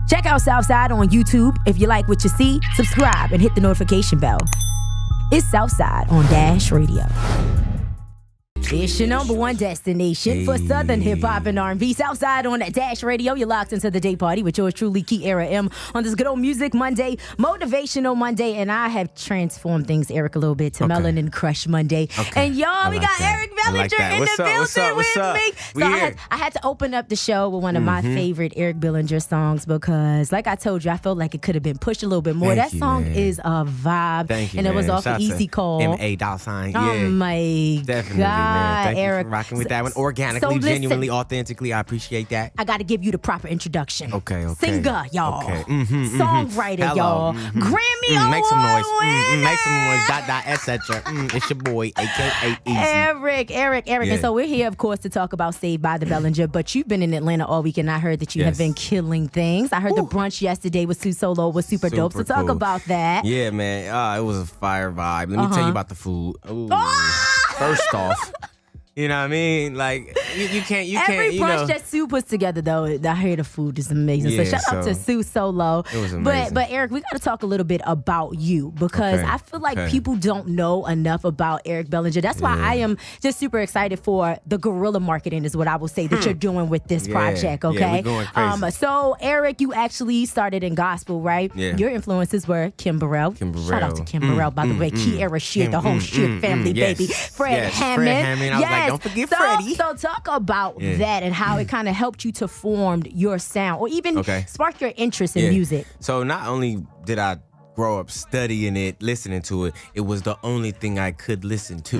Check out Southside on YouTube. If you like what you see, subscribe and hit the notification bell. It's Southside on Dash Radio. It's your #1 destination for Southern hip hop and R&B. Southside on Dash Radio. You're locked into the day party with yours truly, KierraM, on this good old Music Monday, Motivational Monday, and I have transformed things, Eric, a little bit to Melanin Crush Monday. Okay. And y'all, we got Eric Bellinger in the building with me. So I had to open up the show with one of my favorite Eric Bellinger songs because, like I told you, I felt like it could have been pushed a little bit more. That song is a vibe. Thank you, and it was off of Easy Call. M.A. Oh my Definitely, God. Thank Eric, you for rocking with that one organically, genuinely, authentically. I appreciate that. I got to give you the proper introduction. Okay. Singer, y'all. Okay. Songwriter, y'all. Grammy make some noise. Award Make some noise. Etc. It's your boy, aka Easy. Eric. Yeah. And so we're here, of course, to talk about Saved by the Bellinger. But you've been in Atlanta all week, and I heard that you have been killing things. I heard the brunch yesterday with Sue Solo was super dope. So talk about that. Yeah, man. It was a fire vibe. Let me tell you about the food. Ooh. First off. You know what I mean? Like, you can't, Every you know. brunch that Sue puts together, though, I hear the food is amazing. Yeah, so shout out to Sue Solo. It was amazing. But Eric, we got to talk a little bit about you because I feel like people don't know enough about Eric Bellinger. That's why I am just super excited for the guerrilla marketing is what I will say that you're doing with this project, okay? Yeah, we're going crazy. So, Eric, you actually started in gospel, right? Yeah. Your influences were Kim Burrell. Shout out to Kim Burrell, by the way. Kierra shit, the whole shit family, baby. Fred Hammond. I was like, don't forget Freddie. So talk about that and how it kind of helped you to form your sound or even spark your interest in music. So not only did I grow up studying it, listening to it, it was the only thing I could listen to.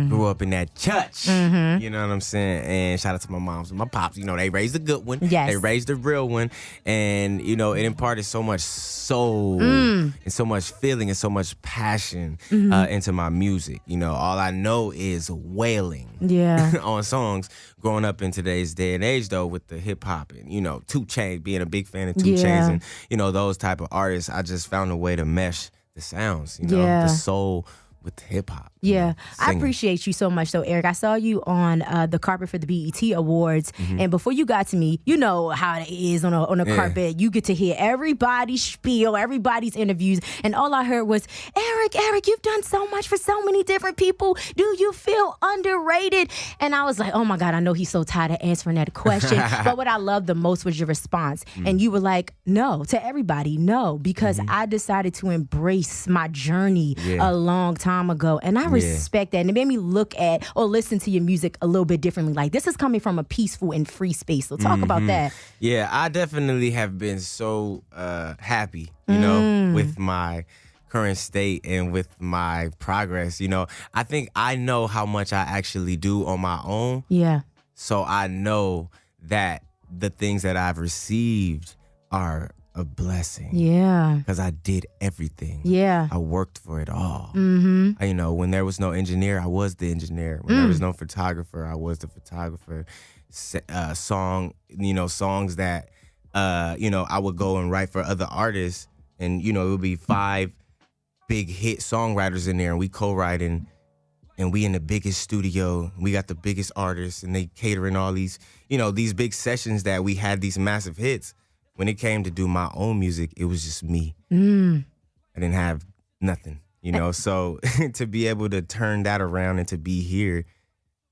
Grew up in that church. You know what I'm saying? And shout out to my moms and my pops. You know, they raised a good one. Yes. They raised a real one. And, you know, it imparted so much soul and so much feeling and so much passion into my music. You know, all I know is wailing on songs. Growing up in today's day and age, though, with the hip hop and, you know, 2 Chainz, being a big fan of 2 Chainz and, you know, those type of artists, I just found a way to mesh the sounds, you know, the soul with hip hop. Yeah, I appreciate you so much, though, Eric. I saw you on the carpet for the BET Awards, and before you got to me, you know how it is on a carpet. You get to hear everybody's spiel, everybody's interviews, and all I heard was, Eric, you've done so much for so many different people. Do you feel underrated? And I was like, oh my God, I know he's so tired of answering that question. But what I loved the most was your response, and you were like, no, to everybody, no, because I decided to embrace my journey a long time ago, and I respect that, and it made me look at or listen to your music a little bit differently. Like, this is coming from a peaceful and free space. So talk about that. Yeah, I definitely have been so happy, you know, with my current state and with my progress. You know, I think I know how much I actually do on my own. Yeah. So I know that the things that I've received are a blessing. Yeah. Because I did everything. Yeah. I worked for it all. You know, when there was no engineer, I was the engineer. When there was no photographer, I was the photographer. Songs that, you know, I would go and write for other artists. And, you know, it would be 5 big hit songwriters in there. And we co-writing. And we in the biggest studio. We got the biggest artists. And they catering all these, you know, these big sessions that we had these massive hits. When it came to do my own music, it was just me. I didn't have nothing, you know? So to be able to turn that around and to be here,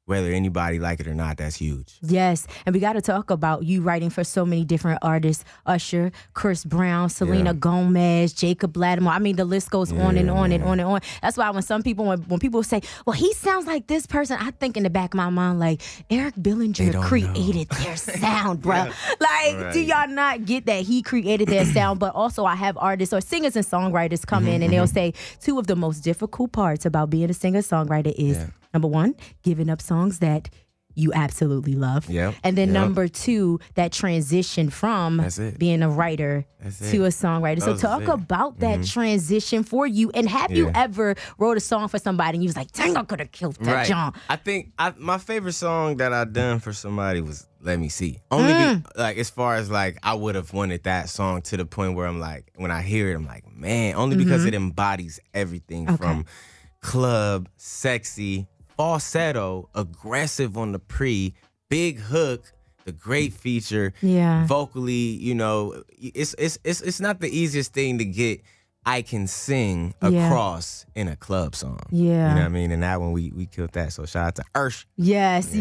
whether anybody like it or not, that's huge. Yes, and we got to talk about you writing for so many different artists: Usher, Chris Brown, Selena Gomez, Jacob Lattimore. I mean, the list goes on and on and on and on. That's why when people say, well, he sounds like this person, I think in the back of my mind, like, Eric Bellinger created their sound, bro. Like, do y'all not get that he created their sound? But also I have artists or singers and songwriters come in and they'll say 2 of the most difficult parts about being a singer-songwriter is, number 1, giving up songs that you absolutely love. And then number 2, that transition from being a writer to a songwriter. So talk about that transition for you. And have you ever wrote a song for somebody and you was like, dang, I could have killed that John? I think my favorite song that I done for somebody was Let Me See. Only like, as far as like, I would have wanted that song to the point where I'm like, when I hear it, I'm like, man, only because it embodies everything from club, sexy, falsetto, aggressive on the pre, big hook, the great feature. Yeah. Vocally, you know, it's not the easiest thing to get I can sing across in a club song. Yeah. You know what I mean? And that one, we killed that. So shout out to Ursh. Yes.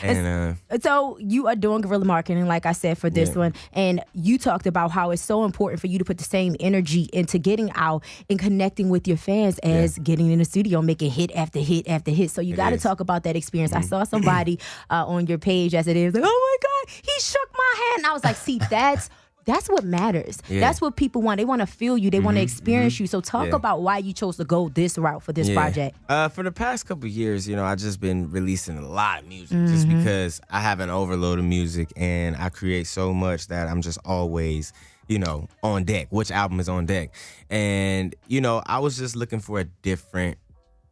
And so you are doing guerrilla marketing, like I said, for this one. And you talked about how it's so important for you to put the same energy into getting out and connecting with your fans as getting in the studio, making hit after hit after hit. So you got to talk about that experience. I saw somebody on your page as it is, like, oh my God, he shook my hand. And I was like, see, that's what matters. Yeah. That's what people want. They want to feel you. They want to experience you. So talk about why you chose to go this route for this project. For the past couple of years, you know, I've just been releasing a lot of music just because I have an overload of music and I create so much that I'm just always, you know, on deck. Which album is on deck? And, you know, I was just looking for a different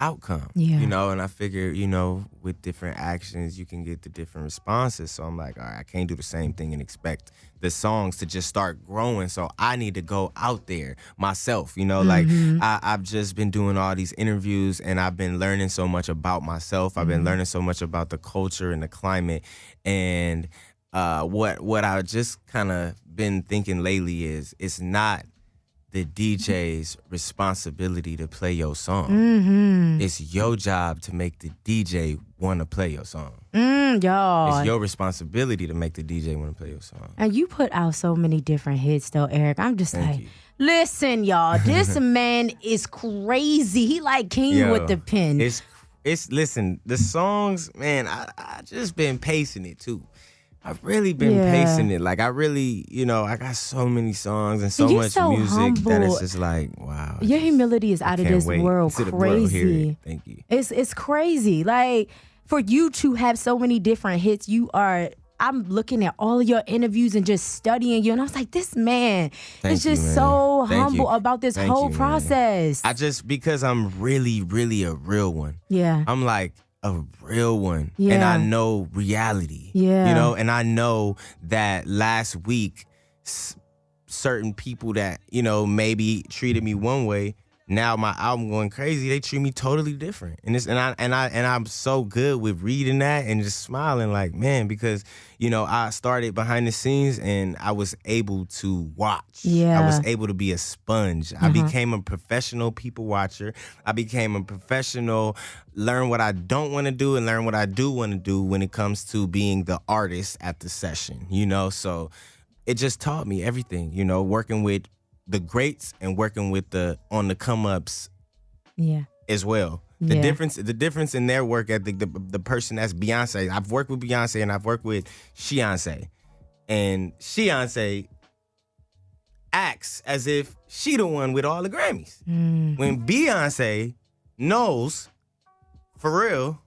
outcome, you know, and I figured, you know, with different actions, you can get the different responses. So I'm like, all right, I can't do the same thing and expect the songs to just start growing. So I need to go out there myself, you know, like I've just been doing all these interviews and I've been learning so much about myself. I've been learning so much about the culture and the climate. And what I've just kind of been thinking lately is it's not the DJ's responsibility to play your song. It's your job to make the DJ want to play your song. Y'all. It's your responsibility to make the DJ want to play your song. And you put out so many different hits, though, Eric. I'm just Thank like, you. listen, y'all, this man is crazy. He like king with the pen. It's listen, the songs, man, I just been pacing it too. I've really been pacing it. Like, I really, you know, I got so many songs and so much music that it's just like, wow. Your humility is out of this world. Crazy. Thank you. It's crazy. Like, for you to have so many different hits, I'm looking at all of your interviews and just studying you. And I was like, this man is just so humble about this whole process. Because I'm really, really a real one. Yeah. I'm like, a real one. Yeah. And I know reality. Yeah. You know, and I know that last week, certain people that, you know, maybe treated me one way, now my album going crazy, they treat me totally different. And I'm so good with reading that and just smiling like, man, because, you know, I started behind the scenes and I was able to watch. Yeah. I was able to be a sponge. I became a professional people watcher. I became a professional, learn what I don't want to do and learn what I do want to do when it comes to being the artist at the session, you know? So it just taught me everything, you know, working with the greats and working with the on the come ups as well. The difference in their work ethic, the person that's Beyonce. I've worked with Beyonce and I've worked with Beyonce. And Beyonce acts as if she the one with all the Grammys. When Beyonce knows for real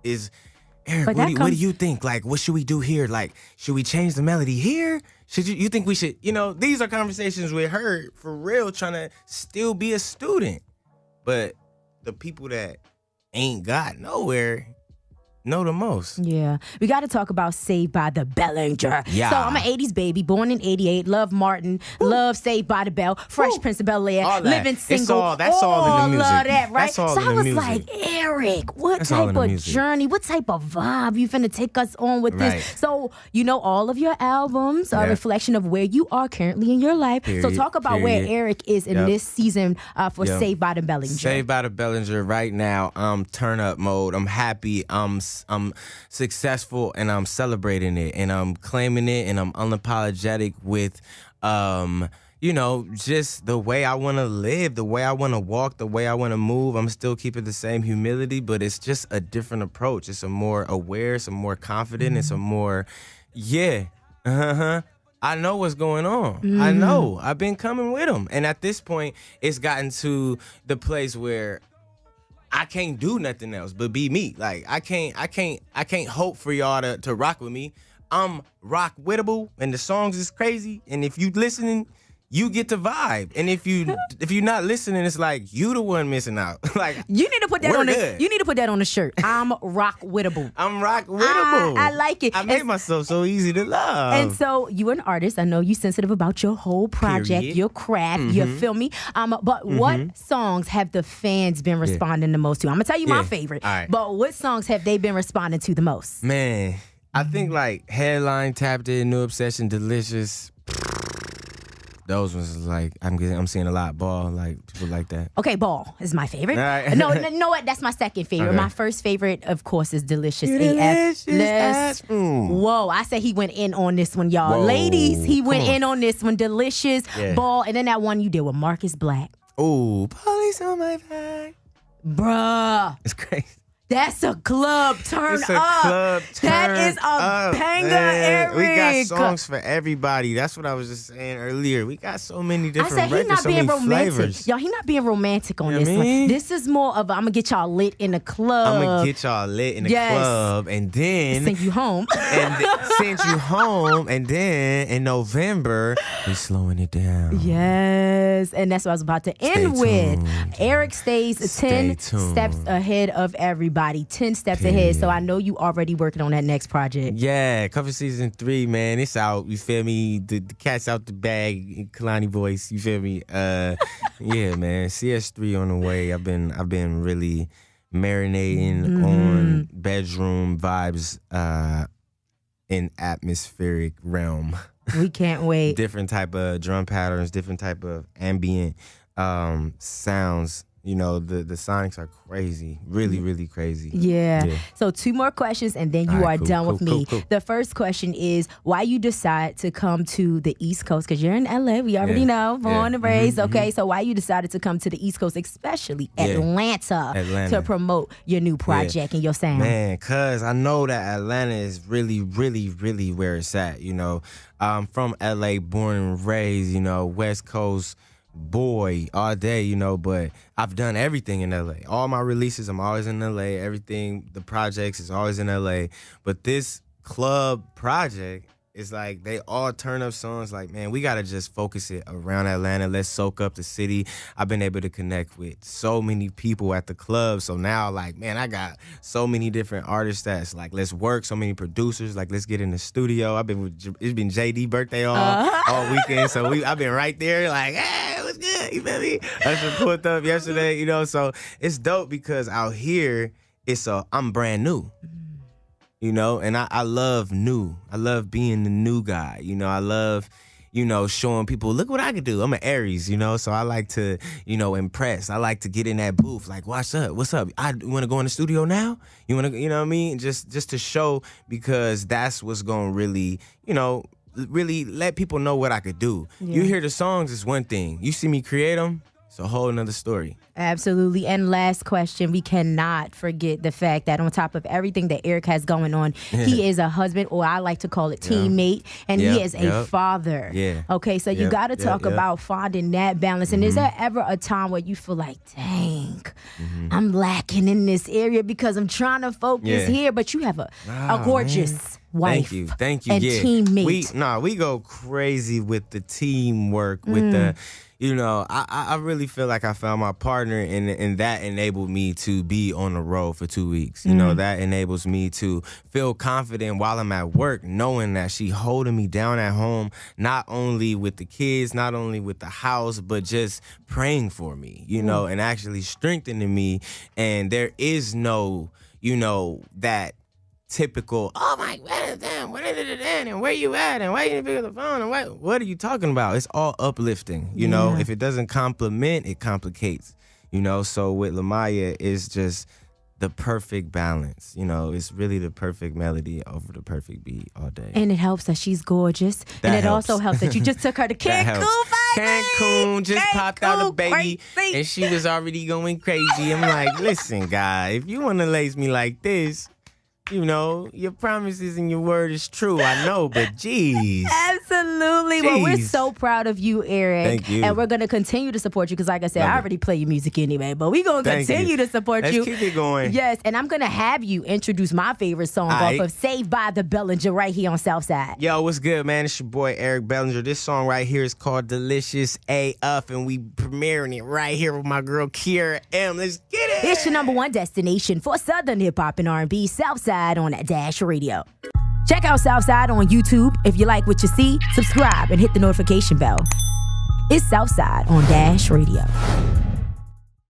is, Eric, what do you think? Like, what should we do here? Like, should we change the melody here? Should you think we should, you know, these are conversations with her for real, trying to still be a student. But the people that ain't got nowhere know the most. Yeah. We got to talk about Saved by the Bellinger. Yeah. So I'm an 80s baby, born in 88, love Martin, love Saved by the Bell, Fresh Prince of Bel-Air, living single. That's all in the music. Love that, right? That's all so in I was the music. like, Eric, what type of journey, what type of vibe you finna take us on with this? So, you know, all of your albums are a reflection of where you are currently in your life. So talk about where Eric is in this season for Saved by the Bellinger. Saved by the Bellinger right now. I'm turn up mode. I'm happy. I'm successful and I'm celebrating it and I'm claiming it and I'm unapologetic with you know, just the way I want to live, the way I want to walk, the way I want to move. I'm still keeping the same humility, but it's just a different approach. It's a more aware, it's a more confident, it's a more, I know what's going on. I know. I've been coming with them. And at this point, it's gotten to the place where I can't do nothing else but be me. Like, I can't hope for y'all to rock with me. I'm rock wittable, and the songs is crazy. And if you listening, you get the vibe. And if you're not listening, it's like you the one missing out. Like, you need to put that you need to put that on the shirt. I'm rock wittable. I'm rock wittable. I like it. I made myself so easy to love. And so you're an artist. I know you're sensitive about your whole project, your craft. You feel me? But what songs have the fans been responding the most to? I'm gonna tell you my favorite. All right. But what songs have they been responding to the most? Man, I think like Headline, Tapped In, New Obsession, Delicious. Those ones is like I'm seeing a lot. Ball, like people like that. Okay, Ball is my favorite. Right. No, you know what? That's my second favorite. Okay. My first favorite, of course, is Delicious. Delicious. Whoa, I said he went in on this one, y'all. Whoa. Ladies, he went in on this one. Delicious, Yeah. Ball, and then that one you did with Marcus Black. Ooh, police on my back. Bruh. It's crazy. That's a club turn It's a up. club That turn is a up, banger, man. Eric. We got songs for everybody. That's what I was just saying earlier. We got so many different I said he's records, not so being many romantic. flavors. Y'all, he's not being romantic on You know this what I mean? one. This is more of a, I'm going to get y'all lit in the club. I'm going to get y'all lit in the club and then send you home. send you home, and then in November, we slowing it down. Yes, and that's what I was about to end with. Eric stays 10 steps ahead of everybody. 10 steps ahead. So I know you already working on that next project. Yeah, cover season 3, man. It's out. You feel me? The cat's out the bag. Kalani voice. You feel me? Yeah, man. CS3 on the way. I've been really marinating on bedroom vibes in atmospheric realm. We can't wait. Different type of drum patterns, different type of ambient sounds. You know, the sonics are crazy. Really, really crazy. Yeah. So 2 more questions and then you are done with me. Cool. The first question is why you decide to come to the East Coast, because you're in LA. We already know, born and raised. Okay, so why you decided to come to the East Coast, especially Atlanta, to promote your new project and your sound? Man, cause I know that Atlanta is really, really, really where it's at. You know, I'm from LA, born and raised. You know, West Coast boy all day, you know, but I've done everything in LA. All my releases, I'm always in LA. Everything, the projects is always in LA. But this club project is like they all turn up songs like, man, we gotta just focus it around Atlanta. Let's soak up the city. I've been able to connect with so many people at the club. So now, like, man, I got so many different artists that's like, let's work. So many producers, like, let's get in the studio. It's been JD birthday all weekend. So I've been right there, like, hey, what's good? You feel me? Usher pulled up yesterday, you know. So it's dope because out here, I'm brand new. You know, and I love new. I love being the new guy. You know, I love, you know, showing people, look what I can do. I'm an Aries, you know, so I like to, you know, impress. I like to get in that booth, like, what's up? What's up? You want to go in the studio now? You want to, you know what I mean? Just to show, because that's what's going to really, you know, really let people know what I could do. Yeah. You hear the songs, it's one thing. You see me create them, it's a whole nother story. Absolutely. And last question, we cannot forget the fact that on top of everything that Eric has going on, he is a husband, or I like to call it teammate, and he is a father. Yeah. Okay, so you got to talk about finding that balance. And is there ever a time where you feel like, dang, I'm lacking in this area because I'm trying to focus here, but you have a gorgeous wife. Thank you. And teammate. We go crazy with the teamwork, with the, you know, I really feel like I found my partner, and that enabled me to be on the road for 2 weeks. You know, that enables me to feel confident while I'm at work, knowing that she holding me down at home, not only with the kids, not only with the house, but just praying for me, you know, and actually strengthening me. And there is no, you know, that typical, oh my God, damn, what is it, and where you at, and why you didn't pick up the phone, and what are you talking about? It's all uplifting, you know. If it doesn't compliment, it complicates, you know. So with Lamaya, it's just the perfect balance, you know. It's really the perfect melody over the perfect beat all day. And it helps that she's gorgeous, and it also helps that you just took her to Cancun. Cancun just popped out a baby, and she was already going crazy. I'm like, listen, guy, if you want to lace me like this, you know, your promises and your word is true. I know, but geez. Absolutely. Well, we're so proud of you, Eric. Thank you. And we're going to continue to support you because, like I said, I already play your music anyway, but we're going to continue to support you. Let's keep it going. Yes, and I'm going to have you introduce my favorite song off of Saved by the Bellinger right here on Southside. Yo, what's good, man? It's your boy, Eric Bellinger. This song right here is called Delicious AF, and we premiering it right here with my girl, KierraM. Let's get it. It's your #1 destination for Southern hip-hop and R&B, Southside on Dash Radio. Check out Southside on YouTube. If you like what you see, subscribe and hit the notification bell. It's Southside on Dash Radio.